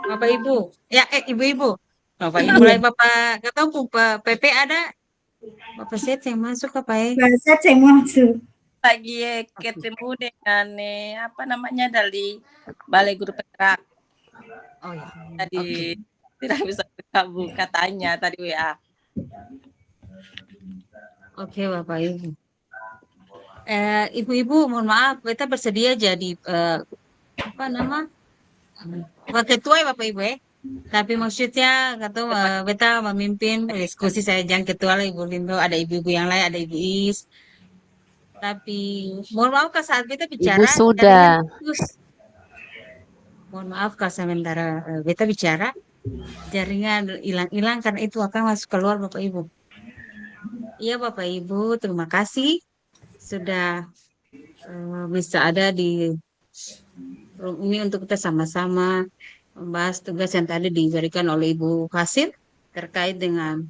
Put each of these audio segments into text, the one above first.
Bapak Ibu. Ya, Ibu-ibu. Bapak Ibu Iya, lagi Bapak, gak tahu PP ada. Bapak Set yang masuk apa ya? bahasa saya masuk. Lagi Oke. ketemu dengan apa namanya dari Balai Guru Penggerak. Oh ya, Tadi oke. tidak bisa bergabung katanya tadi WA. Oke, Bapak Ibu. Ibu-ibu, mohon maaf, kita bersedia jadi apa nama? Wakil ketua ya Bapak Ibu ya. Tapi maksudnya kata beta memimpin diskusi saya jangan ketua lah Ibu Lindo, ada ibu-ibu yang lain, ada Ibu Is. Tapi mohon maaf kalau saat beta Ibu bicara jaringan sudah. putus. Mohon maaf kalau sementara beta bicara jaringan hilang-hilang karena itu akan masuk keluar Bapak Ibu. Iya Bapak Ibu, terima kasih sudah bisa ada di room ini untuk kita sama-sama membahas tugas yang tadi diberikan oleh Ibu Hasin terkait dengan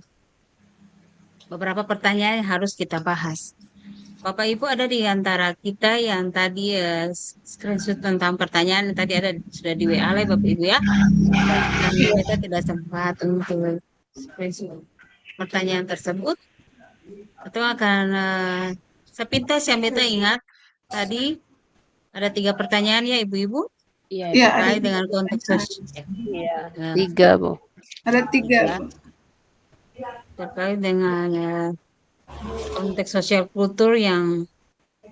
beberapa pertanyaan yang harus kita bahas. Bapak Ibu ada di antara kita yang tadi screenshot tentang pertanyaan yang tadi ada sudah di WA oleh Bapak Ibu ya. Karena kita tidak sempat untuk screenshot pertanyaan tersebut, itu akan sepintas yang beta ingat tadi ada 3 pertanyaan ya Ibu-ibu Iya, Iya, ada terkait dengan konteks sosial. iya. 3, Bu. ada tiga. Ya, terkait dengan konteks sosial kultur yang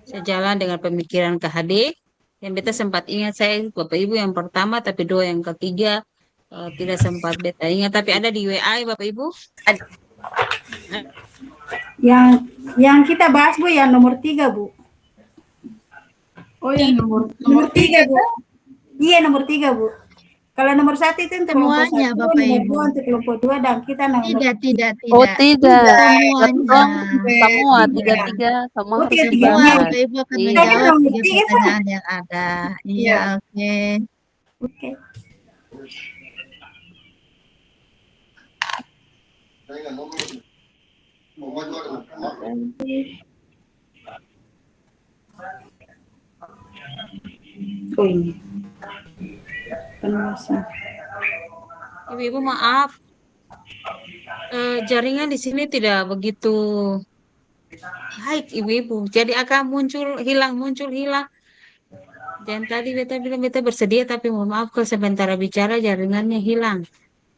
sejalan dengan pemikiran KHD. Yang beta sempat ingat saya Bapak Ibu yang pertama, tapi dua yang ketiga tidak sempat beta ingat. Tapi ada di WA ya, Bapak Ibu. Yang kita bahas Bu yang nomor 3 Bu. Oh yang nomor 3 Bu. Iya nomor 3 Bu. Kalau nomor 1 itu untuk kelompok Semuanya, 1, Bapak nomor Ibu. 2 untuk kelompok 2 dan kita nomor Tidak. Oh, tidak. Semuanya. Semua, tiga-tiga, semua Oh, harus tiga-tiganya. Semua dibahas. Bapak Ibu akan Iya. menjawab Nomor 3 3 Pak. pertanyaan yang ada. Iya, Iya. oke. Oke. Oh ini. Penjelasan. Ibu-ibu maaf, jaringan di sini tidak begitu baik Ibu-ibu. Jadi akan muncul hilang. Dan tadi beta bilang beta bersedia, tapi mohon maaf kalau sementara bicara jaringannya hilang.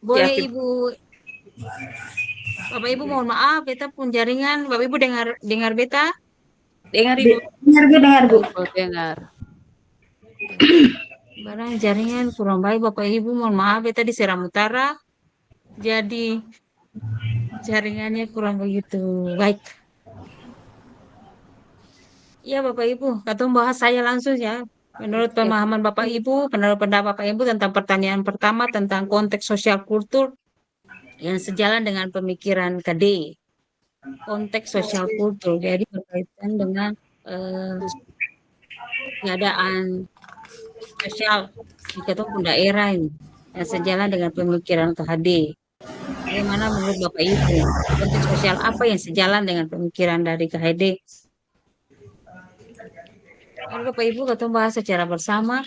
Boleh Siap, Ibu, Bapak Ibu mohon maaf, beta pun jaringan. Bapak Ibu dengar beta? dengar Ibu. Dengar Bu. Oh, dengar. Barang jaringan kurang baik Bapak Ibu, mohon maaf beta di Seram Utara. Jadi jaringannya kurang begitu baik. Iya Bapak Ibu, kata bahas saya langsung ya. Menurut pemahaman Bapak Ibu, menurut pendapat Bapak Ibu tentang pertanyaan pertama tentang konteks sosial kultur yang sejalan dengan pemikiran KD. Konteks sosial kultur, jadi berkaitan dengan keadaan sosial di ketemu daerah ini yang sejalan dengan pemikiran KHD. Bagaimana menurut Bapak Ibu? Konteks sosial apa yang sejalan dengan pemikiran dari KHD? Mari Bapak Ibu kita bahas secara bersama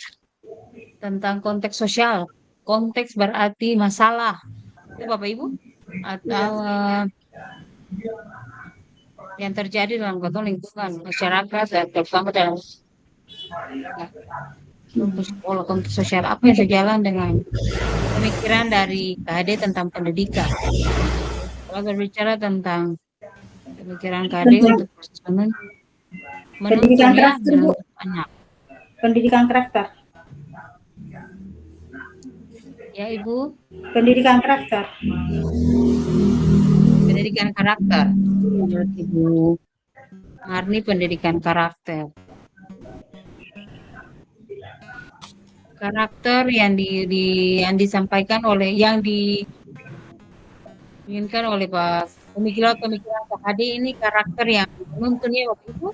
tentang konteks sosial. Konteks berarti masalah. Itu Bapak Ibu? Atau yang terjadi dalam lingkungan masyarakat dan terutama dalam konteks sosial apa yang sejalan dengan pemikiran dari KHD tentang pendidikan. Kalau berbicara tentang pemikiran KHD untuk proses Pendidikan menuntun ya karakter Bu. banyak. Pendidikan karakter. Ya Ibu, Pendidikan karakter. pendidikan karakter. Menurut Ibu Marni pendidikan karakter. Karakter yang yang disampaikan oleh yang diinginkan oleh Pak pemikiran KHD ini karakter yang menuntun ya Bapak Ibu.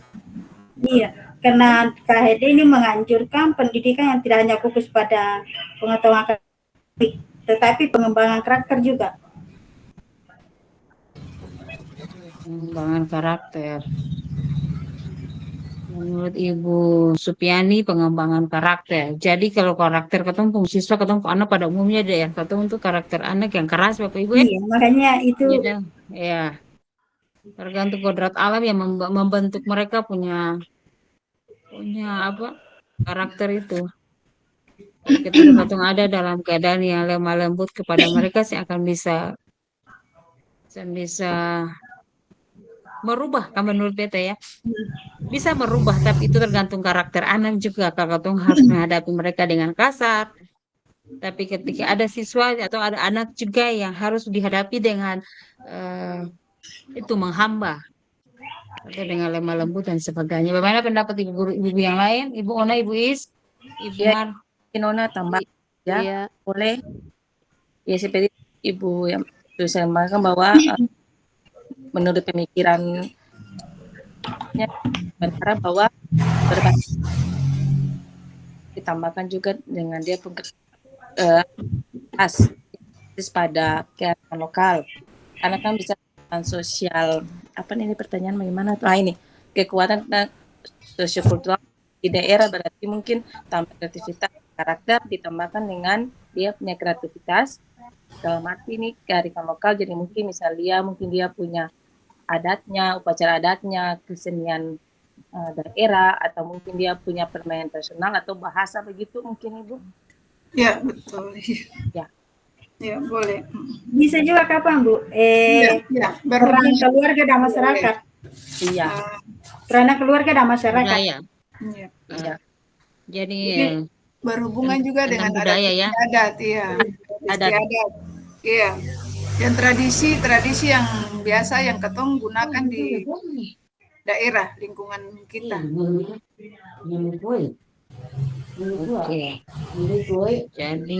Iya, karena KHD ini menganjurkan pendidikan yang tidak hanya fokus pada pengetahuan akademik, tetapi pengembangan karakter juga. Pengembangan karakter. Menurut Ibu Supiani pengembangan karakter. Jadi kalau karakter ketemu siswa ketemu anak pada umumnya deh ya ketemu tuh karakter anak yang keras Bapak Ibu ya. Iya, makanya itu Jadi ya tergantung kodrat alam yang membentuk mereka punya punya apa karakter itu. Jadi ketika patung ada dalam keadaan yang lemah lembut kepada mereka sih akan bisa merubah kan menurut beta ya. Bisa merubah tapi itu tergantung karakter anak juga. Kalau katung harus menghadapi mereka dengan kasar. Tapi ketika ada siswa atau ada anak juga yang harus dihadapi dengan eh, itu menghamba atau dengan lemah lembut dan sebagainya. Bagaimana pendapat ibu guru ibu yang lain? Ibu Ona, Ibu Is, Ibu Ya, Mar. Nona tambah ya, Iya. boleh. Ya seperti Ibu yang saya sampaikan bahwa menurut pemikirannya berharap bahwa berbasis ditambahkan juga dengan dia khas pada kearifan lokal. Karena kan bisa sosial apa nih, ini pertanyaan bagaimana tuh? Ini kekuatan dan sosiokultural di daerah berarti mungkin tambah kreativitas karakter ditambahkan dengan dia punya kreativitas dalam arti ini kearifan lokal. Jadi mungkin misalnya mungkin dia punya adatnya, upacara adatnya, kesenian daerah, atau mungkin dia punya permainan tradisional atau bahasa begitu mungkin Ibu. Ya, betul. Ya. Ya, boleh. bisa juga kapan Bu? Ya, Peran keluarga dan masyarakat. Iya. Peran keluarga dan masyarakat. Budaya. Ya. Iya. Jadi Berhubungan juga dengan budaya ya. adat, iya. Adat. Iya. Dan tradisi yang biasa yang ketong gunakan di daerah lingkungan kita. Oke. Jadi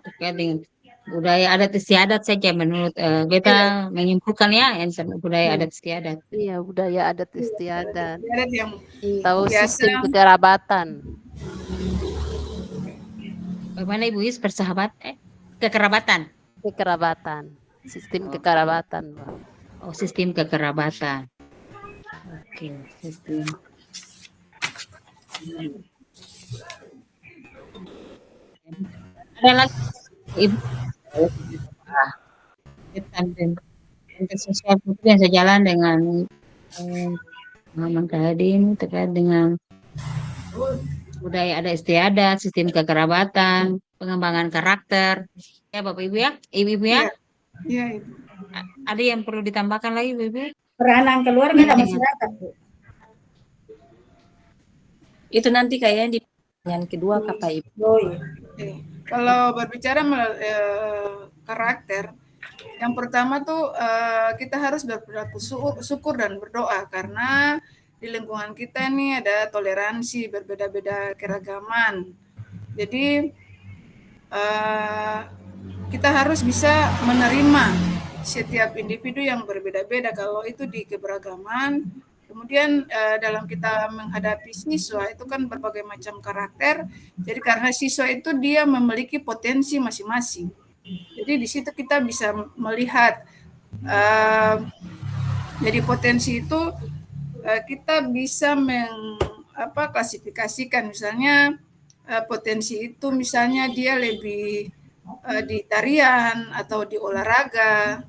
terkait dengan budaya adat istiadat saja menurut beta menyimpulkan ya yang budaya adat istiadat. Iya, budaya adat istiadat. Adat yang Tahu biasa. sistem kekerabatan. Bagaimana Ibu Is kekerabatan? Kekerabatan. Sistem kekerabatan. Pak. Oh, sistem kekerabatan. Oke, sistem. Ada lagi Ibu dan sosial itu yang sejalan dengan pengalaman Kadin terkait dengan budaya adat istiadat, sistem kekerabatan, pengembangan karakter. Ya Bapak Ibu ya, Ibu-ibu ya. Iya, Ibu. Ada yang perlu ditambahkan lagi Ibu? Peranan keluarga dan masyarakat Bu. Itu nanti kayaknya di pertanyaan kedua Kak Ibu. Oh, iya. Kalau berbicara karakter, yang pertama tuh kita harus berperilaku syukur dan berdoa karena di lingkungan kita nih ada toleransi, berbeda-beda keragaman. Jadi kita harus bisa menerima setiap individu yang berbeda-beda kalau itu di keberagaman. Kemudian dalam kita menghadapi siswa itu kan berbagai macam karakter. Jadi karena siswa itu dia memiliki potensi masing-masing. Jadi di situ kita bisa melihat jadi potensi itu kita bisa klasifikasikan misalnya potensi itu misalnya dia lebih di tarian atau di olahraga.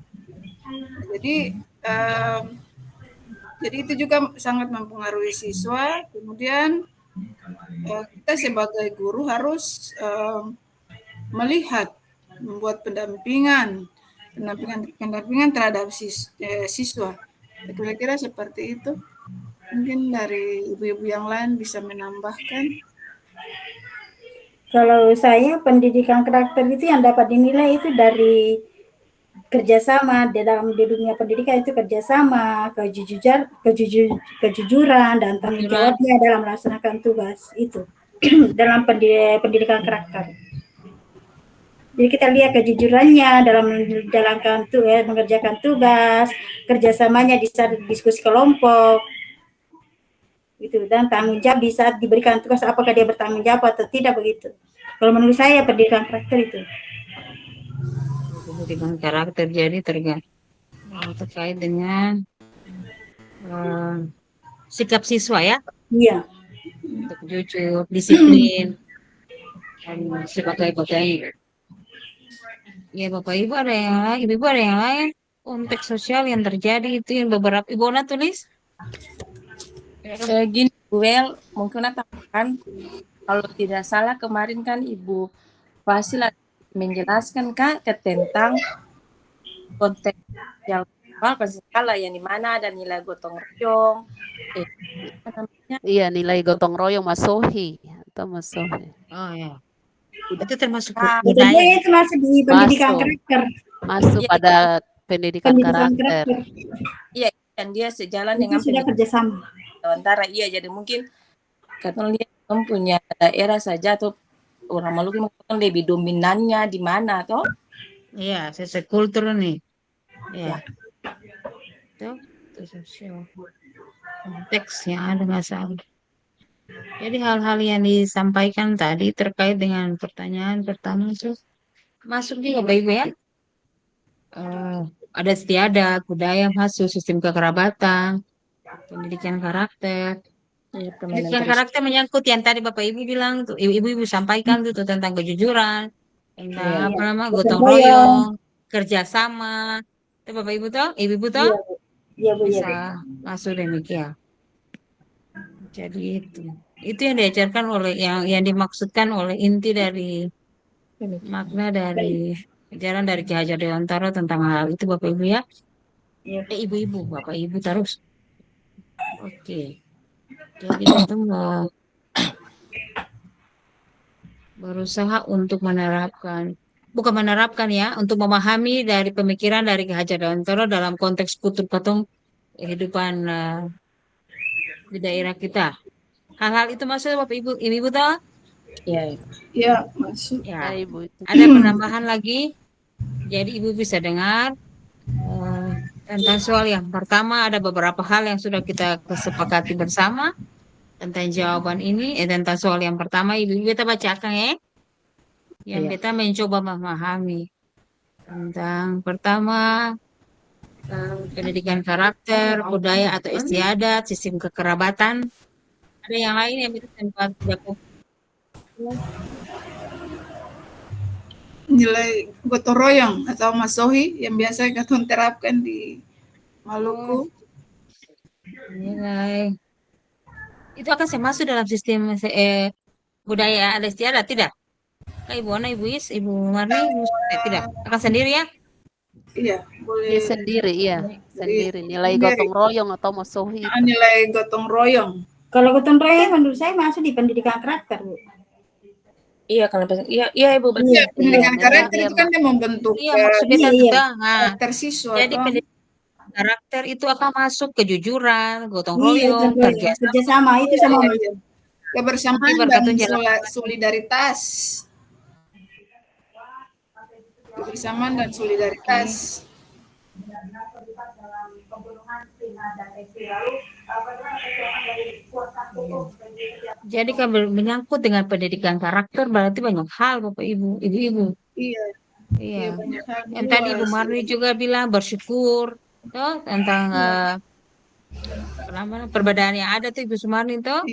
Jadi itu juga sangat mempengaruhi siswa. Kemudian kita sebagai guru harus melihat, membuat pendampingan terhadap siswa. Kira-kira seperti itu. Mungkin dari ibu-ibu yang lain bisa menambahkan. Kalau saya pendidikan karakter itu yang dapat dinilai itu dari kerjasama di dunia pendidikan itu kerjasama, kejujuran dan tanggung jawabnya dalam melaksanakan tugas itu dalam pendidikan karakter. Jadi kita lihat kejujurannya dalam mengerjakan tugas, kerjasamanya di saat diskusi kelompok, gitu, dan tanggung jawab di saat diberikan tugas apakah dia bertanggung jawab atau tidak begitu. Kalau menurut saya pendidikan karakter itu. Pendidikan karakter jadi terkait dengan sikap siswa ya, Iya. untuk jujur, disiplin, dan sebagainya. Ya Bapak Ibu ada yang lain, Ibu ada yang lain. Konteks sosial yang terjadi itu yang beberapa Ibu Ona tulis. Gini, Bu Wel, mungkin tambahkan, kalau tidak salah kemarin kan Ibu Fasil menjelaskan Kak tentang konteks sosial skala yang dimana ada nilai gotong royong, apa namanya, Iya, nilai gotong royong masohi atau masohi. Oh ya, itu termasuk budaya. Betul, budaya. itu masih di pendidikan Masuk. karakter. Masuk Iya, pada pendidikan Pendidikan karakter. karakter. Iya, dan dia sejalan Itu dengan sudah pendidikan kerjasama. antara. Iya, jadi mungkin katong lihat punya daerah saja atau orang Maluku mungkin lebih dominannya di mana toh? Iya, sesuai kultur nih. Ya, itu sosial. Konteks yang ada masalah. Jadi hal-hal yang disampaikan tadi terkait dengan pertanyaan pertama itu masuk juga Bapak Ibu ya. Ada istiadat, budaya masuk, sistem kekerabatan, pendidikan karakter. Iya, Pendidikan karakter menyangkut yang tadi Bapak Ibu bilang tuh, ibu-ibu sampaikan tuh tentang kejujuran, tentang Iya, apa namanya Gotong gotong royong. royong, kerjasama. Itu Bapak Ibu tahu, ibu-ibu tahu Iya, Bu. Iya, Bu. Iya, bisa Bu. masuk demikian. Jadi itu yang diajarkan oleh yang dimaksudkan oleh inti dari makna dari ajaran dari Ki Hajar Dewantara tentang hal itu Bapak Ibu ya. Iya. Ibu-ibu, Bapak Ibu terus. Oke. Jadi kita berusaha untuk bukan menerapkan ya, untuk memahami dari pemikiran dari Ki Hajar Dewantara dalam konteks kutub katong kehidupan di daerah kita. Hal-hal itu maksudnya Bapak Ibu, Ibu tahu? iya. Ya, masuk. Ya, Ya, Ibu itu. ada penambahan lagi. Jadi Ibu bisa dengar tentang soal yang pertama ada beberapa hal yang sudah kita kesepakati bersama tentang jawaban ini. Tentang soal yang pertama Ibu kita bacakan ya. Yang Iya. kita mencoba memahami tentang pertama pendidikan karakter, budaya atau istiadat, sistem kekerabatan. Ada yang lain yang bisa tempat Nilai gotong royong atau masohi yang biasa kita terapkan di Maluku. nilai itu akan saya masuk dalam sistem budaya adat istiadat tidak? Kak Ibu Ana, Ibu Is, Ibu Marni, tidak akan sendiri ya? Iya, boleh. Dia sendiri, iya. Sendiri. Nilai Sendiri. gotong royong atau masohi. Nilai gotong royong. Kalau gotong royong menurut saya masuk di pendidikan karakter, Bu. Iya, kalau iya Ibu betul. Iya, pendidikan Iya, karakter iya, itu kan dia membentuk Iya, maksudnya iya, tadi iya. Kak. Nah, karakter siswa. jadi toh. pendidikan karakter itu akan masuk kejujuran, gotong Iya, royong, gotong royong. Kerjasama itu sama. Iya. Kebersamaan Nanti dan berkata jalan. solidaritas. Kebersamaan dan solidaritas. Jadi kalau menyangkut dengan pendidikan karakter berarti banyak hal Bapak Ibu, Ibu-ibu. Iya, Iya. banyak hal Yang tadi Ibu luas. Marni juga bilang bersyukur, toh tentang perbedaan yang ada tuh Ibu Sumarni toh.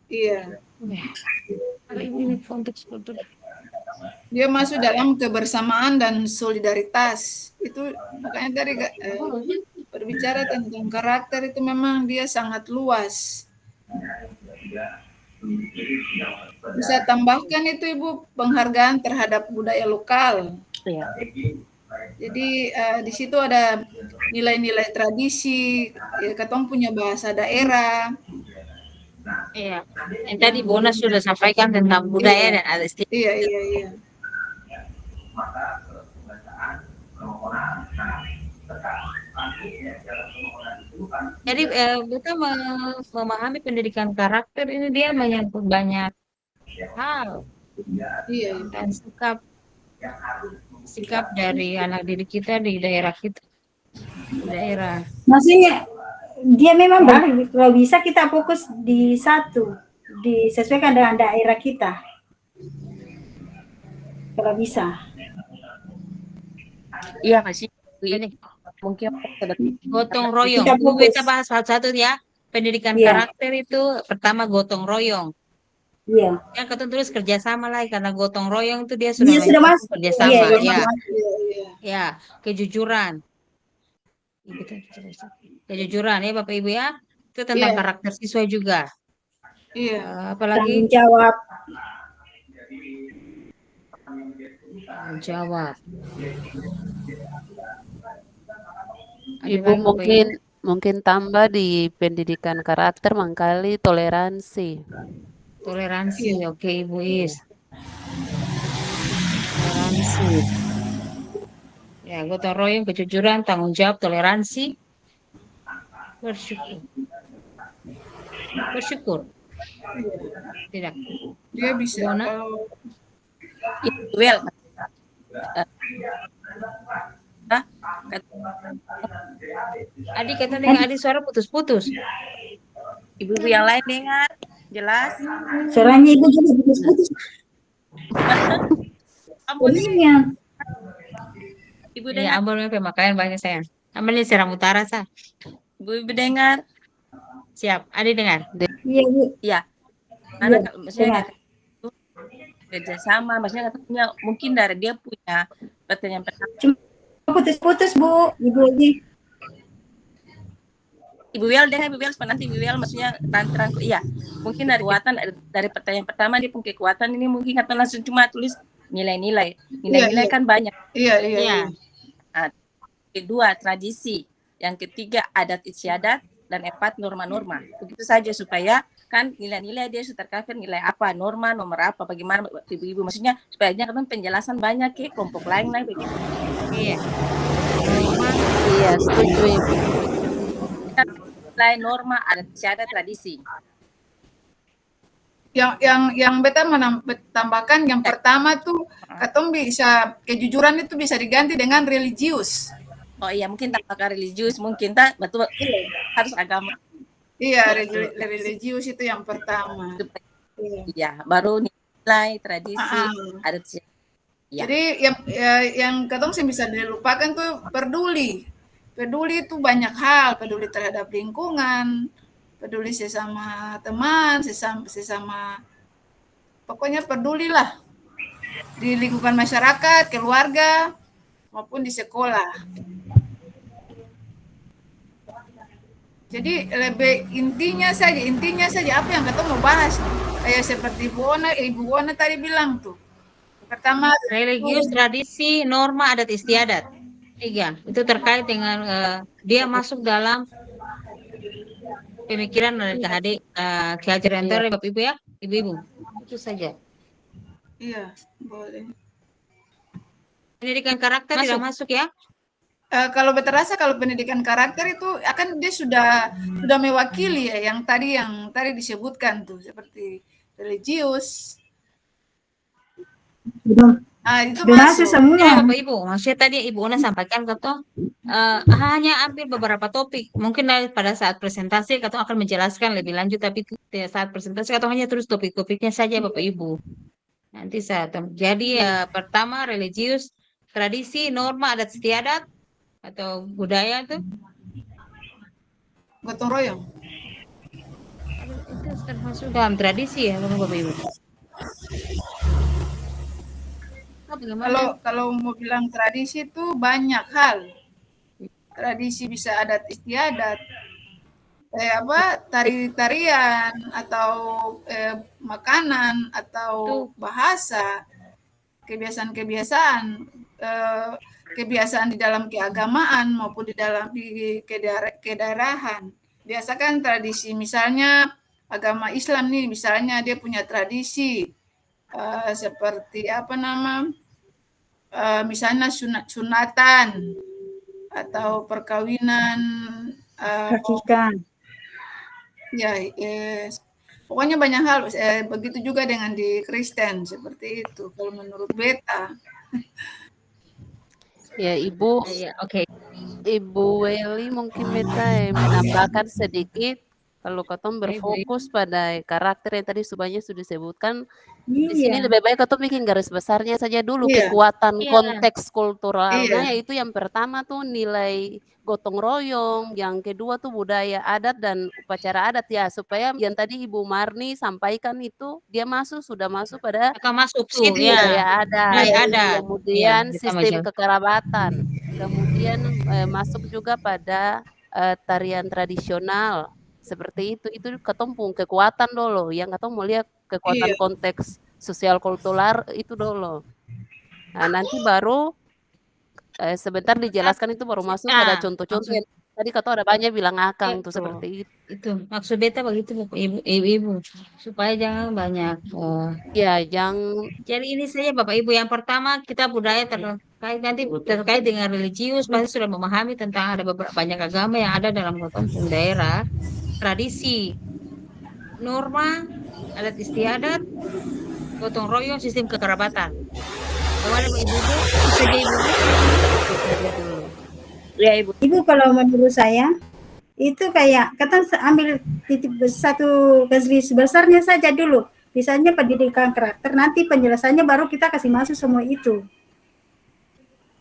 Iya. Kalau Ibu ini konteks kultur. Dia masuk dalam kebersamaan dan solidaritas. Itu makanya tadi berbicara tentang karakter itu memang dia sangat luas. Bisa tambahkan itu Ibu penghargaan terhadap budaya lokal. Iya. Jadi di situ ada nilai-nilai tradisi, ya, katong punya bahasa daerah. Iya. Yang tadi Bona sudah sampaikan tentang budaya dan adat istiadat. Iya. Jadi kita memahami pendidikan karakter ini dia menyangkut banyak hal Iya. dan sikap dari anak didik kita di daerah kita. Daerah. Maksudnya dia memang baik. Kalau bisa kita fokus di satu, disesuaikan dengan daerah kita. Kalau bisa. Iya masih Ini mungkin gotong royong. Kita Ibu fokus. kita bahas satu-satu ya. pendidikan Iya. karakter itu pertama gotong royong. Iya. Yang kedua terus kerjasama lagi karena gotong royong itu dia sudah Iya sudah mencakup masuk. kerjasama. Iya, iya. Ya, Iya, iya. ya, kejujuran. Kejujuran ya Bapak Ibu ya. Itu tentang Iya. karakter siswa juga. Iya. Apalagi Tanggung jawab. tanggung jawab. Ada Ibu lagi Bapak Ibu? mungkin tambah di pendidikan karakter mangkali toleransi. Toleransi, Iya. oke Ibu Is. Toleransi. Ya, gotong royong, kejujuran, tanggung jawab, toleransi, bersyukur. Bersyukur. Tidak. Dia bisa Bona? kalau Well, Adik kata dengan adik suara putus-putus. ibu-ibu yang lain dengar jelas. Suaranya ibu juga putus-putus. Ampun, Iya. ibu Ya, dengar, Ambon pemakaian banyak sayang. Ambil Seram Utara sah. ibu-ibu dengar. Siap. Adik dengar. Iya, Bu. Ya, karena Iya, maksudnya dengar. kerjasama, maksudnya katanya mungkin dari dia punya pertanyaan pertama. Putus-putus, Bu. Ibu lagi. Ibu Wel dengar, Ibu Wel nanti Ibu Wel maksudnya terang, iya mungkin dari kekuatan dari pertanyaan pertama dia punya kekuatan ini mungkin kata langsung cuma tulis nilai-nilai Iya. kan banyak. Iya, iya. Iya. Iya. Nah, kedua tradisi, yang ketiga adat istiadat, dan empat norma-norma. Begitu saja supaya kan nilai-nilai dia sudah tercover nilai apa, norma, nomor apa, bagaimana ibu-ibu maksudnya supaya kan penjelasan banyak ke kelompok lain lah begitu. Iya. Iya, setuju Ibu. Nilai, norma, adat istiadat, tradisi. Yang beta menambahkan yang pertama tuh katong bisa kejujuran itu bisa diganti dengan religius. Oh iya, mungkin tambahkan religius, mungkin tak betul harus agama. Iya, religius itu yang pertama. Iya, baru nilai, tradisi, adat istiadat. Ya. Jadi yang katong sih bisa dilupakan tuh peduli. Peduli itu banyak hal, peduli terhadap lingkungan, peduli sesama teman, sesama pokoknya pedulilah di lingkungan masyarakat, keluarga maupun di sekolah. Jadi lebih intinya saja apa yang kita mau bahas. Kayak seperti Ibu Ona tadi bilang tuh. Pertama Religius, tradisi, norma, adat istiadat. 3. Itu terkait dengan dia masuk dalam pemikiran dan keajaran dari Bapak Ibu ya, Ibu-ibu. Itu saja. Iya, boleh. Pendidikan karakter tidak masuk ya? Kalau berterasa kalau pendidikan karakter itu akan dia sudah mewakili ya yang tadi disebutkan tuh seperti religius. Itu masuk semua. Ya, Bapak Ibu, maksudnya tadi Ibu Una sampaikan Ketua hanya ambil beberapa topik. Mungkin pada saat presentasi Ketua akan menjelaskan lebih lanjut, tapi saat presentasi Ketua hanya terus topik-topiknya saja Bapak Ibu. Nanti saat jadi pertama religius, tradisi, norma, adat istiadat atau budaya itu gotong royong. Itu termasuk dalam tradisi ya Bapak Ibu. Kalau mau bilang tradisi itu banyak hal. Tradisi bisa adat istiadat, tari-tarian atau makanan atau bahasa, kebiasaan di dalam keagamaan maupun di dalam kedaerahan. Biasakan tradisi, misalnya agama Islam nih, misalnya dia punya tradisi seperti misalnya sunatan atau perkawinan ya pokoknya banyak hal begitu juga dengan di Kristen seperti itu kalau menurut beta. Ya Ibu, Oke. Ibu Weli mungkin beta menambahkan sedikit Kalau katong Ibu, berfokus pada karakter yang tadi semuanya sudah disebutkan, di sini Iya. lebih baik katong bikin garis besarnya saja dulu, Iya, kekuatan iya, konteks kulturalnya, iya, yaitu yang pertama tuh nilai gotong royong, yang kedua tuh budaya adat dan upacara adat ya, supaya yang tadi Ibu Marni sampaikan itu dia sudah masuk pada akan masuk tuh, sistem ya, budaya adat, nilai iya, adat, ya, kemudian kita sistem macam, kekerabatan, kemudian masuk juga pada tarian tradisional seperti itu ketumpung kekuatan dulu yang katong mau lihat kekuatan iya, konteks sosial kultural itu dulu. Nah, nanti baru sebentar dijelaskan itu baru masuk pada contoh-contoh maksud, yang tadi katong ada banyak bilang akang tuh tuh, seperti itu. itu, maksud beta begitu, Bapak Ibu, ibu-ibu, supaya jangan banyak, Ya, yang jadi ini saja Bapak Ibu, yang pertama kita budaya terkait nanti terkait dengan religius, pasti sudah memahami tentang ada beberapa banyak agama yang ada dalam kelompok daerah, tradisi, norma, adat istiadat, gotong royong, sistem kekerabatan. Bagaimana Pak Ibu-ibu? Itu saja Ibu-ibu. Itu saja dulu. Ya Ibu. Ibu kalau menurut saya itu kayak kita ambil titik satu garis besarnya saja dulu. Misalnya pendidikan karakter, nanti penjelasannya baru kita kasih masuk semua itu.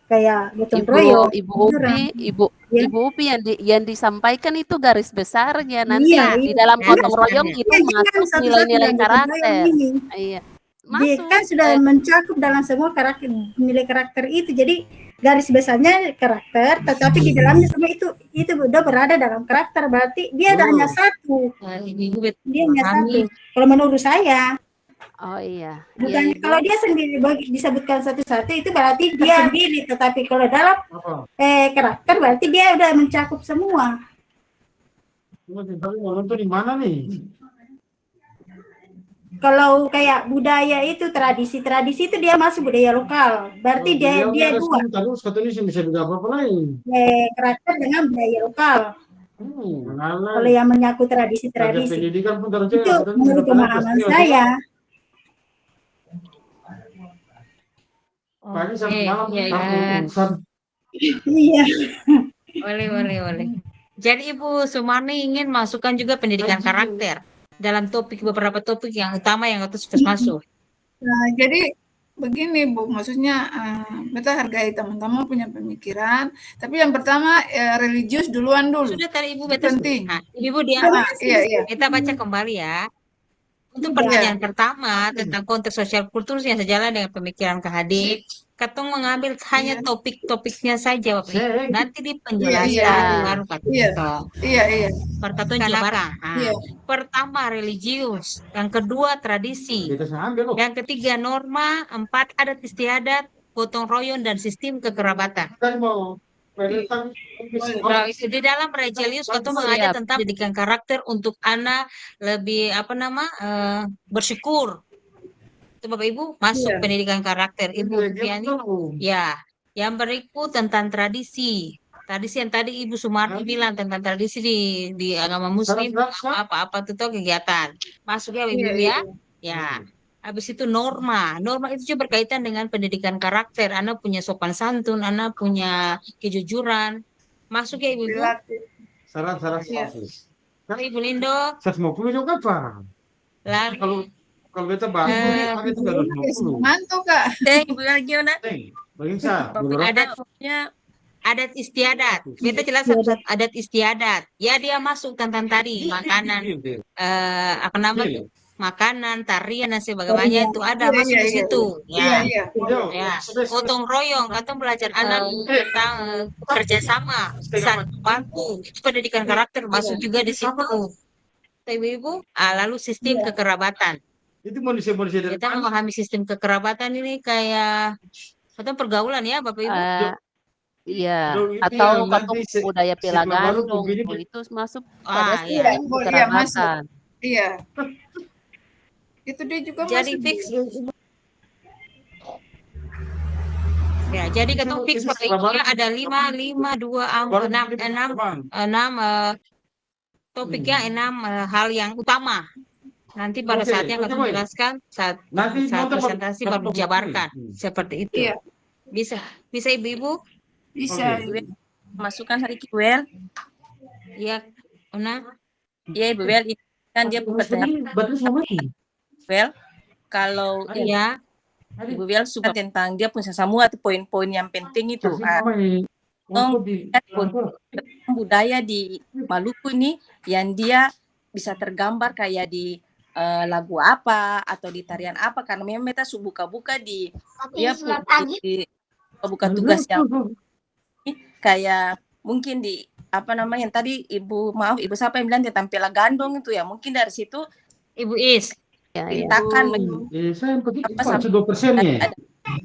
Kayak gotong Ibu royong, Ibu jurang, Upi, Ibu ya. Ibu Upi yang disampaikan itu garis besarnya nanti Iya, di iya. dalam Garis gotong royong besarnya. itu Iya, jangan masuk satu-satu nilai-nilai yang gotong royong karakter. ini. Iya, Dia kan masuk. sudah mencakup dalam semua karakter nilai karakter itu. Jadi garis besarnya karakter, tetapi di dalamnya semua itu udah berada dalam karakter. Berarti dia hanya satu. Ibu-ibu betul Dia hanya memahami. satu. Kalau menurut saya, Oh iya, iya bukan Ibu. kalau dia sendiri disebutkan satu-satu itu berarti dia sendiri. Tetapi kalau dalam karakter berarti dia udah mencakup semua. Nonton di mana nih? Kalau kayak budaya itu tradisi itu dia masuk budaya lokal. Berarti dia dua. Terus katanya bisa juga apa lain. Karakter dengan budaya lokal. Kalau Kalau yang menyangkut tradisi-tradisi pendidikan pun terus itu menurut pemahaman saya. pagi sampai malam Iya, iya. Iya. Boleh. Jadi Ibu Sumarni ingin masukkan juga pendidikan karakter dalam beberapa topik yang utama yang harus masuk. Nah, jadi begini Bu, maksudnya kita hargai teman-teman punya pemikiran, tapi yang pertama religius duluan dulu. Sudah tadi Ibu Itu penting. Nah, Ibu dia Iya. kita baca kembali ya. Untuk pertanyaan pertama tentang konteks sosial kultur yang sejalan dengan pemikiran KHD, Katong mengambil hanya topik-topiknya saja, Bapak Ibu. Nanti di penjelasan baru Katong. Iya. Katong jabarkan. Iya. Pertama religius, yang kedua tradisi, yang ketiga norma, 4 adat istiadat, gotong royong dan sistem kekerabatan. Nah, di dalam religius Katong mengajar tentang pendidikan karakter untuk anak lebih bersyukur. Itu Bapak Ibu masuk pendidikan karakter Ibu Fiani. Ya, yang berikut tentang tradisi. Tradisi yang tadi Ibu Sumarni bilang tentang tradisi di agama Muslim apa itu tuh kegiatan. Masuk ya Ibu ya. Ya. Habis itu norma. Norma itu juga berkaitan dengan pendidikan karakter. Anak punya sopan santun, anak punya kejujuran. Masuk ya Ibu. Saran. Ibu Lindo. 150 juga apa? Lalu kalau beta bahas itu baru 50. Ngantuk Kak. Ibu lagi mana? Adat istiadat. Beta jelas adat istiadat. Ya dia masuk tentang tadi makanan makanan, tarian dan sebagainya itu ada masuk di situ. Ya. Gotong royong, katong belajar anak tentang kerjasama, bantu. Itu pendidikan karakter masuk juga di situ. Ibu-ibu, lalu sistem kekerabatan. Itu manusia dari kita memahami sistem kekerabatan ini kayak pergaulan ya Bapak Ibu. Iya, atau budaya pelagandong itu masuk pada sistem kekerabatan. Iya. Itu dia juga jadi fix. Ya, jadi ketemu fix Bapak Ibu ada 5 topiknya 6 hal yang utama. Nanti pada saatnya akan menjelaskan saat presentasi baru dijabarkan seperti itu. Iya. Bisa Ibu-ibu? Bisa. Masukkan hari Kiwel. Iya, Una. Iya Ibu Wel, ini kan dia pertanyaan Baterai sudah mati. Wel, kalau Iya. Ibu Wel suka tentang dia punya semua tuh poin-poin yang penting itu. Kasih mama ini. Tong Untuk di budaya di Maluku nih yang dia bisa tergambar kayak di lagu apa atau di tarian apa, karena memang kita buka-buka di dia di buka tugas yang kayak mungkin di apa namanya yang tadi Ibu siapa yang bilang tentang Pela Gandong itu ya, mungkin dari situ Ibu Is. Ya, ya. ceritakan saya pergi apa 42% ya. ada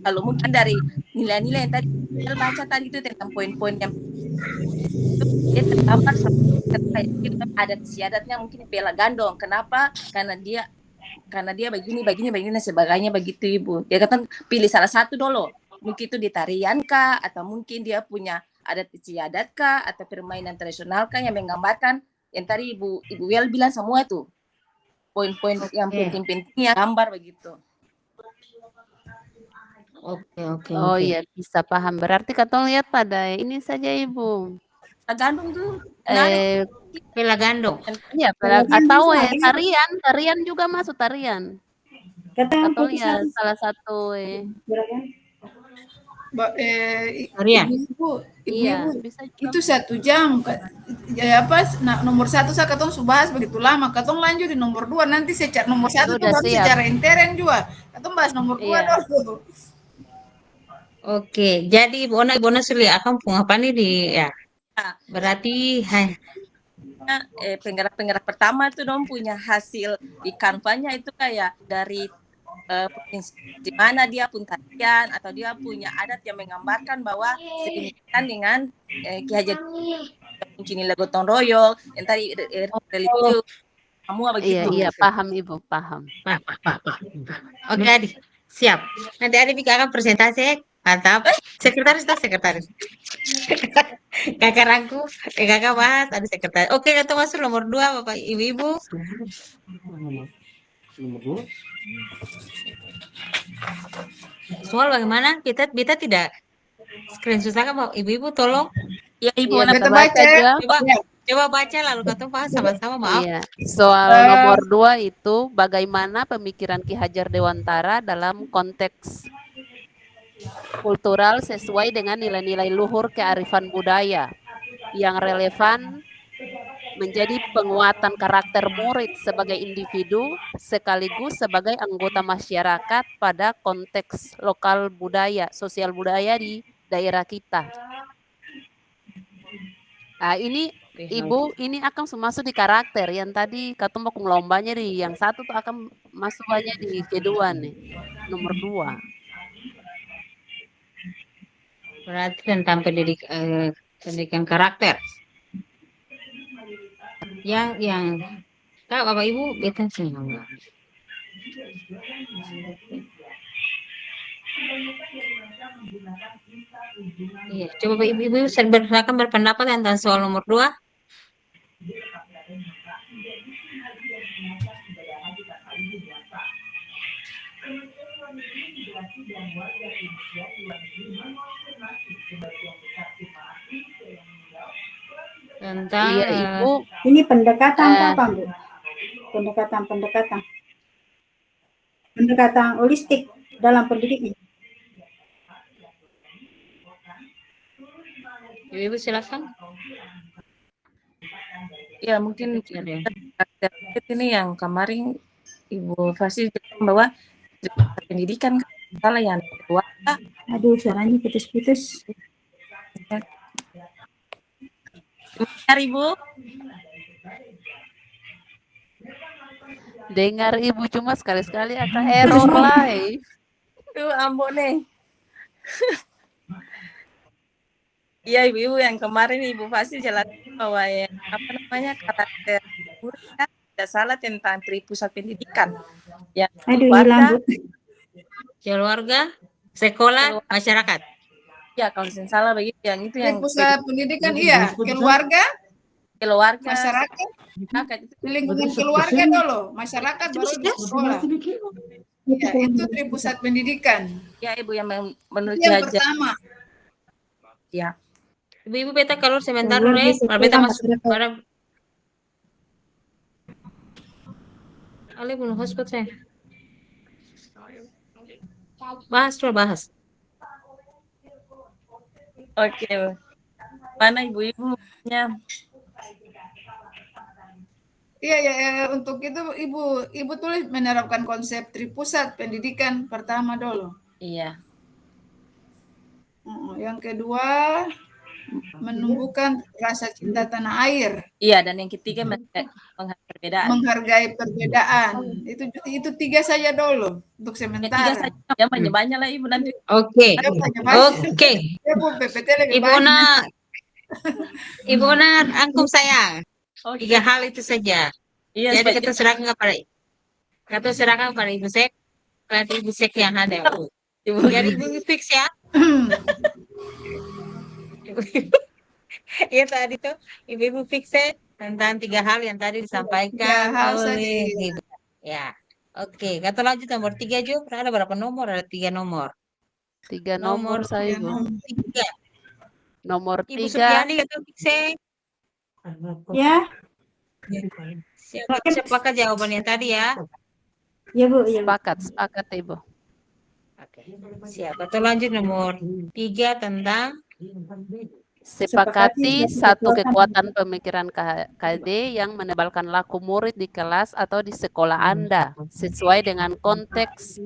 kalau mungkin dari nilai-nilai yang tadi saya baca tadi itu tentang poin-poin yang itu dia tergambar kayak adat istiadatnya mungkin Pela Gandong. Kenapa? Karena dia begini dan sebagainya begitu Ibu. Dia kata pilih salah satu dulu. Mungkin itu di tarian kah atau mungkin dia punya adat istiadat kah atau permainan tradisional kah yang menggambarkan yang tadi Ibu Wel bilang semua itu. Poin-poin yang penting-penting yang gambar begitu. Oke. Oh iya, bisa paham. Berarti katong lihat pada ini saja Ibu. Gandung tuh Pela Gandong. Iya, atau tarian juga masuk tarian. Atau ya salah satu Tarian. Ibu, iya, bisa juga. itu 1 jam. Ya apa? Nah, nomor 1 saya katong sudah bahas begitu lama. Katong lanjut di nomor 2 nanti secara nomor 1 Udah baru siap. secara intern juga. Katong bahas nomor 2 Iya. dulu. Oke, jadi Ibu Ona sulit akan apa nih di ya. Berarti penggerak pertama tuh dong punya hasil di kanvanya itu kayak dari provinsi di mana dia pun tarian atau dia punya adat yang menggambarkan bahwa signifikan dengan Ki Hajar Kunci Nilai Gotong Royong yang tadi religius semua begitu. Iya, paham Ibu, paham. Oke, Adi. Siap. Nanti Adi akan presentasi. Mantap. Sekretaris. Kakak rangkum, kakak bahas, ada sekretaris. Oke, kita masuk nomor 2, Bapak Ibu-ibu. Nomor 2. Soal bagaimana? Kita tidak screenshot kan, Bapak Ibu-ibu, tolong. Ya Ibu, Iya, Kita baca baca. aja. Coba baca lalu kita bahas sama-sama, maaf. Iya. Soal nomor 2 itu bagaimana pemikiran Ki Hajar Dewantara dalam konteks kultural sesuai dengan nilai-nilai luhur kearifan budaya yang relevan menjadi penguatan karakter murid sebagai individu sekaligus sebagai anggota masyarakat pada konteks lokal budaya, sosial budaya di daerah kita. Nah, ini Ibu, ini akan masuk di karakter yang tadi ketemu lombanya di yang satu tuh akan masuk aja di kedua nih, nomor 2. Berarti tentang pendidikan karakter. Yang Kak, Bapak Ibu, beta semua. Iya, coba Bapak Ibu silakan berpendapat tentang soal nomor 2. Tentang Iya, Ibu. Ini pendekatan apa, Bu? Pendekatan holistik dalam pendidikan. Ibu silakan. Ya mungkin ini yang kemarin Ibu Fasi bahwa pendidikan salah yang keluarga. Aduh, suaranya putus-putus. Dengar Ibu? Dengar Ibu, cuma sekali-sekali akan error live. Ambon nih. Iya Ibu yang kemarin Ibu Fasi jelaskan bahwa ya, apa namanya karakter muridnya tidak salah tentang pusat pendidikan. Ya, Aduh, hilang, Bu. Keluarga, sekolah, masyarakat. Ya, kalau saya salah begitu yang itu yang Pusat pendidikan iya, keluarga, masyarakat, lingkungan keluarga dulu, masyarakat baru di sekolah. Ya, itu dari pusat pendidikan. Ya, Ibu yang menurut Yang pertama. Ya. Ibu beta keluar sebentar dulu ya. Kalau beta masuk barang. Ale belum hotspot saya. Bahas, coba bahas. Oke. Mana ibu-ibu nya? Iya, ya, untuk itu Ibu tulis menerapkan konsep tripusat pendidikan pertama dulu. Iya. Yang kedua, menumbuhkan rasa cinta tanah air, Iya, dan yang ketiga menghargai perbedaan. menghargai perbedaan. Itu 3 saja dulu untuk Ya, 3 sementara. saja. Jangan banyak-banyak lah ibu nanti. Oke. Ya, banyak-banyak. Oke. Ya, Bu, PPT lebih Ibu banyak. Una, Ibu Una angkum sayang. Oke. 3 hal itu saja. Iya, Jadi supaya kita serahkan kepada Ibu Sek, kepada Ibu Sek yang ada. ibu. Jadi Ibu fix ya. Iya tadi tuh Ibu fix ya tentang 3 hal yang tadi 3 disampaikan hal oleh saja. Ibu. Ya. Oke, kita lanjut nomor 3 Jo. Ada berapa nomor? Ada 3 nomor. 3 nomor saya, Ibu. Nomor 3. Nomor Ibu 3, Supiani atau fix Ya, Siapakah jawabannya tadi ya? ya Bu, ya Bu. sepakat Ibu. Oke. Siap. Kita lanjut nomor 3 tentang Sepakati satu kekuatan kekuatan pemikiran KD yang menebalkan laku murid di kelas atau di sekolah Anda sesuai dengan konteks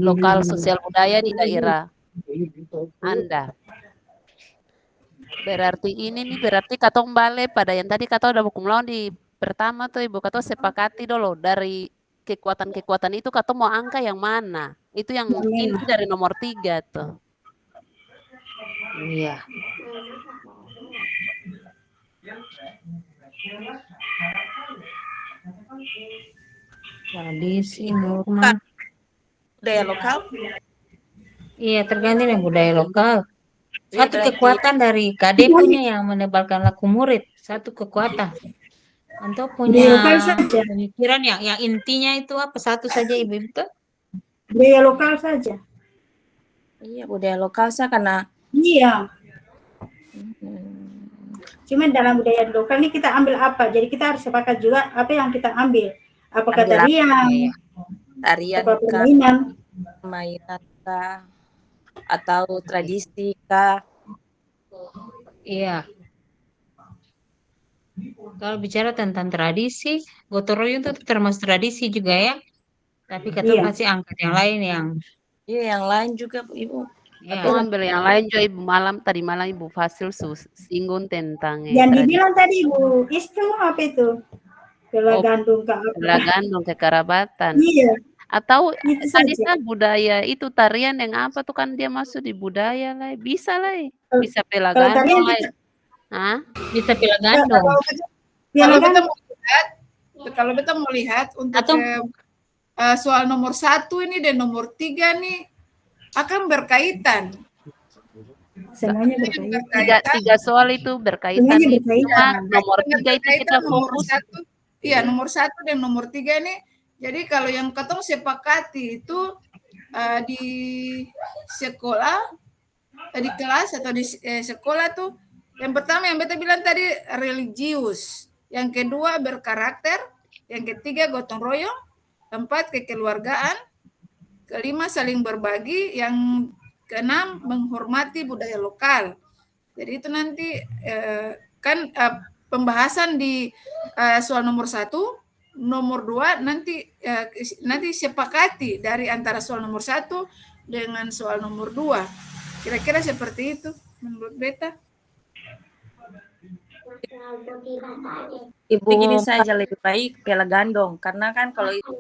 lokal sosial budaya di daerah Anda. Berarti berarti katong balik pada yang tadi katong udah hukum lawan di pertama tuh Ibu, katong sepakati dulu dari kekuatan-kekuatan itu katong mau angka yang mana? Itu yang inti dari nomor 3 tuh. Iya. Tradisi norma. Budaya lokal. Iya, tergantung dengan budaya lokal. Iya, Satu berarti kekuatan dari KD punya yang menebalkan laku murid. Satu kekuatan. Untuk punya Budaya lokal saja. pemikiran yang intinya itu apa? Satu saja Ibu itu. Budaya lokal saja. iya budaya lokal karena Iya. Cuma dalam budaya lokal ini kita ambil apa? Jadi kita harus sepakat juga apa yang kita ambil. Apakah Ambil apa, tarian, Iya. tarian apa kah, permainan. mainan kah, atau tradisi kah? Iya. Kalau bicara tentang tradisi, gotong royong itu termasuk tradisi juga ya. Tapi kita Iya. masih angkat yang lain yang Iya, yang lain juga Ibu. ya. Katong ambil yang lain juga Ibu tadi malam Ibu Fasil singgung tentang Yang tradisi dibilang tadi Bu, itu apa itu? Bela Oh, gandum ke bela apa? gandum kekerabatan. Iya, Atau itu tadi saja. kan budaya itu tarian yang apa tuh kan dia masuk di budaya lah. Bisa lah. Bisa bela Kalau gandum tarian lah. kita, Hah? Bisa pila gandum. bela gandum. Kalau kita melihat untuk Atau soal nomor 1 ini dan nomor 3 nih akan berkaitan. Semuanya berkaitan. Tiga soal itu berkaitan. Semuanya Cuma berkaitan. nomor 3 itu kita nomor fokus. 1. Iya, nomor 1 dan nomor 3 ini. Jadi kalau yang ketong sepakati itu di sekolah, di kelas atau di sekolah tuh, yang pertama yang beta bilang tadi religius, yang kedua berkarakter, yang ketiga gotong royong, keempat kekeluargaan, kelima saling berbagi, yang keenam menghormati budaya lokal. Jadi itu nanti pembahasan di soal nomor 1, nomor 2 nanti sepakati dari antara soal nomor 1 dengan soal nomor 2. Kira-kira seperti itu menurut beta. Ibu gini saja lebih baik pela gandong karena kan kalau itu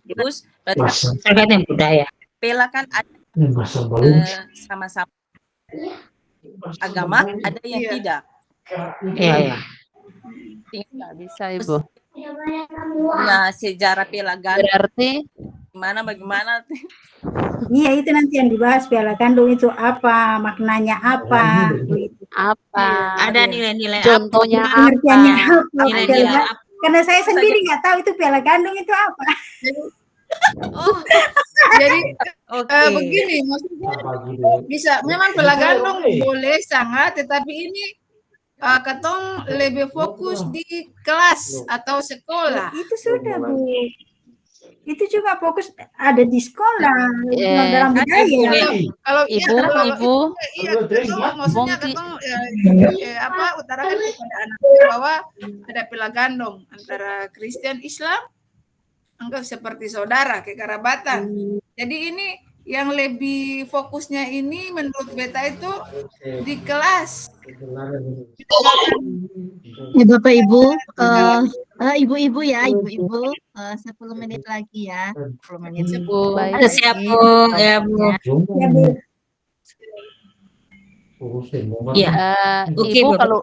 terus berarti tergantung budaya. pela kan ada sama-sama agama, ada yang Iya. tidak. Iya, iya. Nggak bisa Ibu. Nah, sejarah pela gandong Berarti bagaimana Iya, itu nanti yang dibahas piala gandum itu apa, maknanya apa, gitu. apa? Ada nilai-nilai Contohnya apa? Pengertiannya apa, Nilai-nilai piala- apa? karena saya sendiri nggak tahu itu piala gandum itu apa. Oh, Jadi oke. begini, maksudnya bisa memang pela gandum boleh sangat, tetapi ini ketong lebih fokus di kelas atau sekolah. Itu sudah Bu. Itu juga fokus ada di sekolah dalam Ibu, budaya. ya. Kalau Ibu, iya, Ketong, maksudnya Bongki. Ketong utarakan kepada anak bahwa ada pelagandong antara Kristen Islam, anggap seperti saudara, kekerabatan. Jadi ini yang lebih fokusnya ini menurut beta itu di kelas. Ya Bapak Ibu, ibu-ibu ya, ibu-ibu, 10 menit lagi ya, 10 menit. Bu, baik. Ada siap Bu, ya Bu. Ya, Bu. Iya. Oke, Ibu Bapak. kalau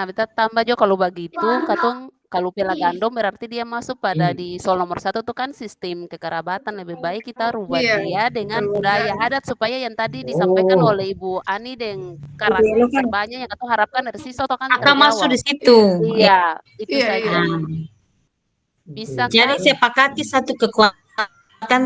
beta tambah juga kalau begitu, katong kalau pelagandong berarti dia masuk pada di soal nomor 1 itu kan sistem kekerabatan, lebih baik kita rubah Iya, dia dengan betul. budaya adat supaya yang tadi disampaikan oleh Ibu Ani dengan karakter banyak yang katong harapkan dari siswa itu kan Akan masuk di terjawab. situ. Iya, itu Iya, saja. iya. Bisa Jadi kan? sepakati satu kekuatan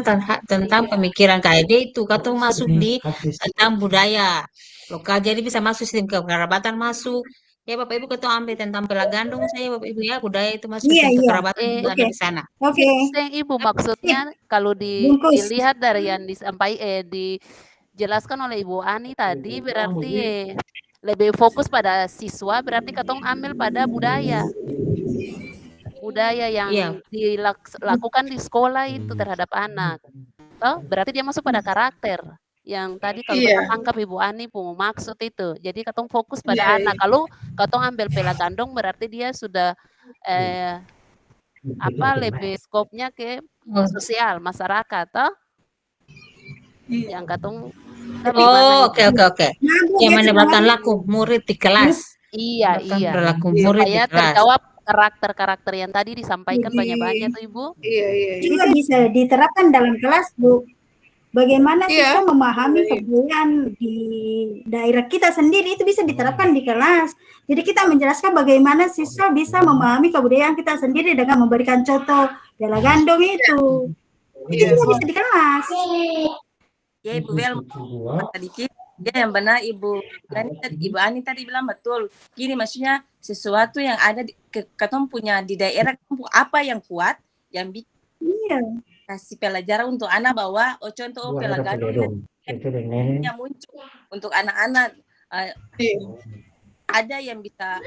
tentang pemikiran KID itu, katong masuk di tentang budaya lokal. Jadi bisa masuk sistem kekerabatan masuk. Ya Bapak Ibu ketong ambil tentang pelagandong saya Bapak Ibu ya, budaya itu masuk Iya, sistem iya. kekerabatan juga ada Oke. di sana. Oke. Seng Ibu maksudnya kalau Bungkus. dilihat dari yang dijelaskan oleh Ibu Ani tadi berarti lebih fokus pada siswa, berarti katong ambil pada budaya yang Iya. dilakukan di sekolah itu terhadap anak. Toh, berarti dia masuk pada karakter yang tadi kalau Iya. kita tangkap Ibu Ani pun maksud itu. Jadi katong fokus pada Iya, anak. Kalau katong ambil pelagandong berarti dia sudah lebih skopnya ke sosial masyarakat toh yang katong Oh, oke. Mabuk Yang ya, menyebabkan Mabuk. laku murid di kelas. iya Berlaku murid di supaya kelas. terjawab karakter yang tadi disampaikan Jadi- banyak-banyak tuh Ibu. Iya. Juga bisa diterapkan dalam kelas, Bu. Bagaimana Iya. siswa memahami kebudayaan di daerah kita sendiri itu bisa diterapkan di kelas. Jadi kita menjelaskan bagaimana siswa bisa memahami kebudayaan kita sendiri dengan memberikan contoh pelagandong itu. Itu Iya. juga bisa di kelas. Ya Ibu Bel, sedikit. Ya yang benar Ibu Ani tadi bilang betul. Gini maksudnya sesuatu yang ada katong punya di daerah apa yang kuat yang bikin Iya. kasih pelajaran untuk anak bahwa contoh pelagandong yang muncul untuk anak-anak ada yang bisa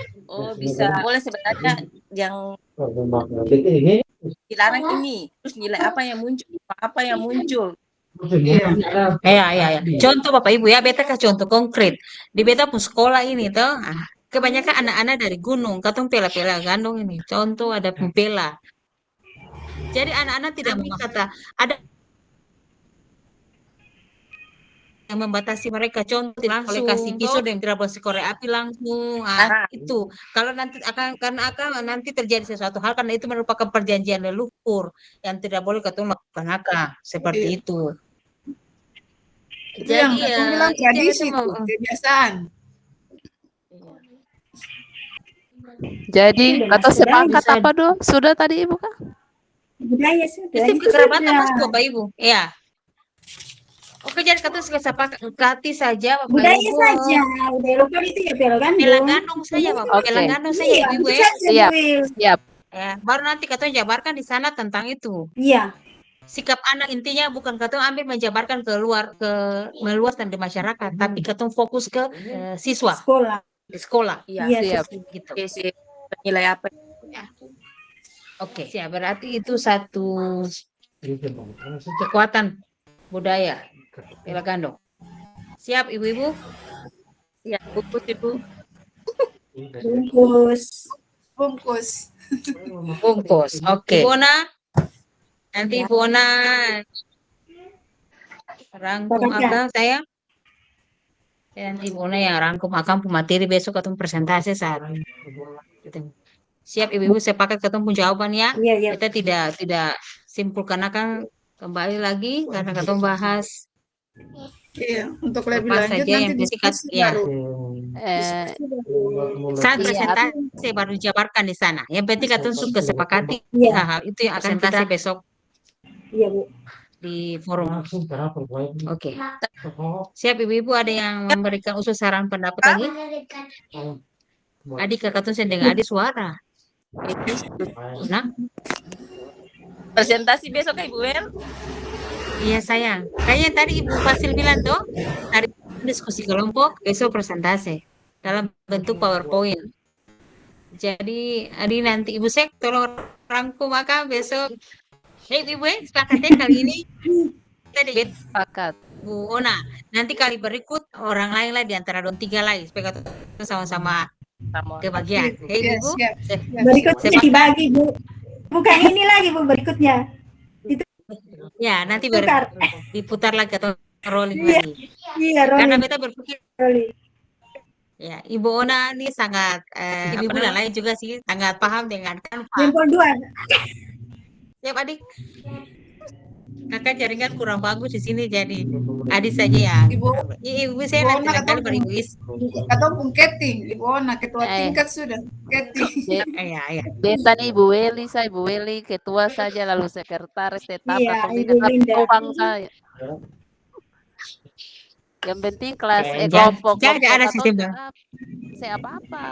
boleh sebenarnya yang dilarang ini terus nilai apa yang muncul Iya. Contoh Bapak Ibu ya, beta kasih contoh konkret. Di beta pun sekolah ini toh, kebanyakan anak-anak dari gunung, katong pela-pela gandong ini. Contoh ada pempela. Jadi anak-anak tidak kata ada yang membatasi mereka, contoh langsung boleh kasih pisau dan tidak boleh korek api langsung. Itu kalau nanti karena akan nanti terjadi sesuatu hal karena itu merupakan perjanjian leluhur yang tidak boleh ketemu lakukan seperti itu. Itu yang Jadi katong bilang tradisi itu itu, kebiasaan. Jadi Sudah atau masuk sepakat bisa. apa doh? Sudah tadi Ibu Kak? Budaya sudah. sistem Itu kekerabatan sudah. Mas Bapak Ibu. Iya. Oke, jadi katong sepakati saja Bapak Budaya Ibu. saja. Budaya lokal itu ya pelagandong. Pelagandong saja Bapak. Oke. Pelagandong saja Iya, Ibu itu ya. saja, Siap. Bu. Siap. Ya, baru nanti katong jabarkan di sana tentang itu. Iya. Sikap anak intinya bukan katong ambil menjabarkan meluas dan di masyarakat, tapi katong fokus ke siswa Sekolah. di sekolah. Iya. Siap. Gitu. nilai apa Oke, ya berarti itu satu kekuatan budaya pelagandong. Siap Ibu-ibu? ya Ibu Bungkus. Bungkus. Oke. Ibu Ona, nanti Ibu Ona rangkum akan saya. Dan Ibu Ona yang rangkum akan materi besok ketemu presentasi saat. Siap Ibu-ibu, sepakat ketemu jawaban ya. Iya. Kita tidak simpulkan akan kembali lagi karena ketemu bahas Iya, untuk lebih apa lanjut saja yang nanti basic diskusi ya. baru. Saat Iya. presentasi baru dijabarkan di sana. Yang penting katong suka sepakati Iya. hal-hal itu yang akan kita besok Iya, Bu. di forum. Oke. Siap Ibu-ibu, ada yang memberikan usul saran pendapat lagi? Adik kakak tuh saya dengar adik suara. Nah, Presentasi besok ya Ibu Wel? Iya sayang. Kayaknya tadi Ibu Fasil bilang tuh, hari ini diskusi kelompok, besok presentasi dalam bentuk PowerPoint. Jadi, nanti Ibu Sek tolong rangkum maka besok. Hei Ibu, sepakatnya kali ini tadi Sepakat. Bu Ona. Nanti kali berikut orang lain lah di antara dong tiga lagi supaya kita sama-sama Sama. kebagian. Hei Iya, Ibu, siap. Berikutnya sepakat. dibagi, Bu. Bukan ini lagi, Bu, berikutnya. Ya, nanti Tukar. diputar lagi atau rolling Iya. lagi. Iya, Karena Roni. beta berpikir Roni. ya, Ibu Ona ini sangat ibu-ibu dan lain juga sih sangat paham dengan Canva. Jempol 2. Siap adik. Kakak jaringan kurang bagus di sini jadi adik saja yang ibu saya Ibu nanti Ona lain kali ketemu. beribu is. Atau Bung Keting, Ibu Ona ketua Eh. tingkat sudah. Keting. Ya. Beta nih Ibu Weli, ketua saja lalu sekretaris tetap Iya, atau Ibu tidak tapi Linda. tuang saya. Yang penting kelas kelompok Jangan ada atau sistem tetap saya apa-apa.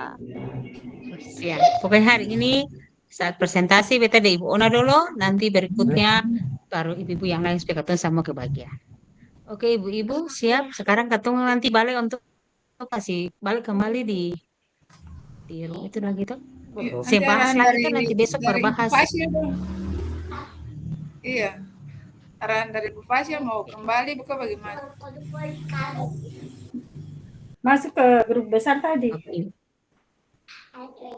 ya. Pokoknya hari ini saat presentasi beta di Ibu Ona dulu, nanti berikutnya baru ibu-ibu yang lain supaya ketemu sama kebagian. Oke ibu-ibu siap. Sekarang ketemu nanti balik untuk kasih balik kembali di room itu lagi tuh. Saya bahas lagi tuh nanti besok dari berbahas. Bu Fasya, Bang. Iya. Arahan dari Bu Fasya mau kembali buka bagaimana? Masuk ke grup besar tadi. Oke.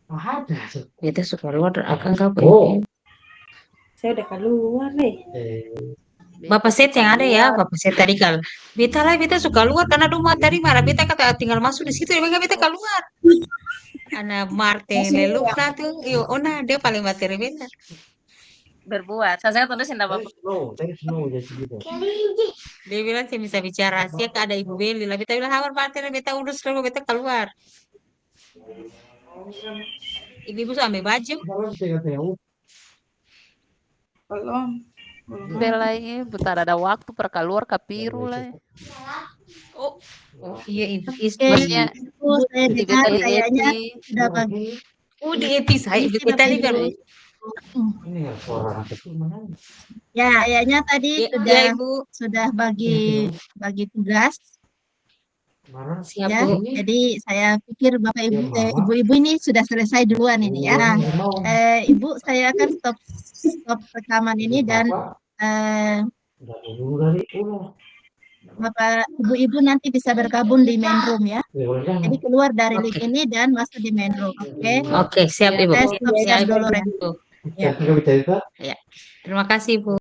Ada. Beta suka luar akan kau. Oh. Saya udah keluar nih. Bapak Set yang ada ya, Bapak Set tadi kalau beta suka luar karena rumah tadi marah beta kata tinggal masuk di situ, memang beta keluar. Anak Martin Lelupna tuh, Ona dia paling materi beta. Berbuat. Saya tulisin apa? Slow, jadi gitu. Dia bilang saya bisa bicara, sih ada Ibu Beli lah. Beta bilang hawar Martin, beta urus dulu, beta keluar. Ibu ambil baju. Belum. Bela ini butar ada waktu per keluar kapiru lah. Oh iya Ibu. Maksudnya Ibu, saya dengar di kayaknya Eti. sudah bagi. di EP saya Ibu tadi kan. Ini ya suara kecil mana? Ya, kayaknya tadi Ya Ibu. sudah bagi tugas. Siap Ya, Bu. jadi saya pikir Bapak Ibu, ibu-ibu ini sudah selesai duluan ini ya. Nah, Ibu saya akan stop rekaman ini dan Bapak Ibu-ibu nanti bisa bergabung di main room ya. Jadi keluar dari link ini dan masuk di main room. Oke. Oke, siap Ibu. Saya stop share dulu. Ya. Terima kasih Bu.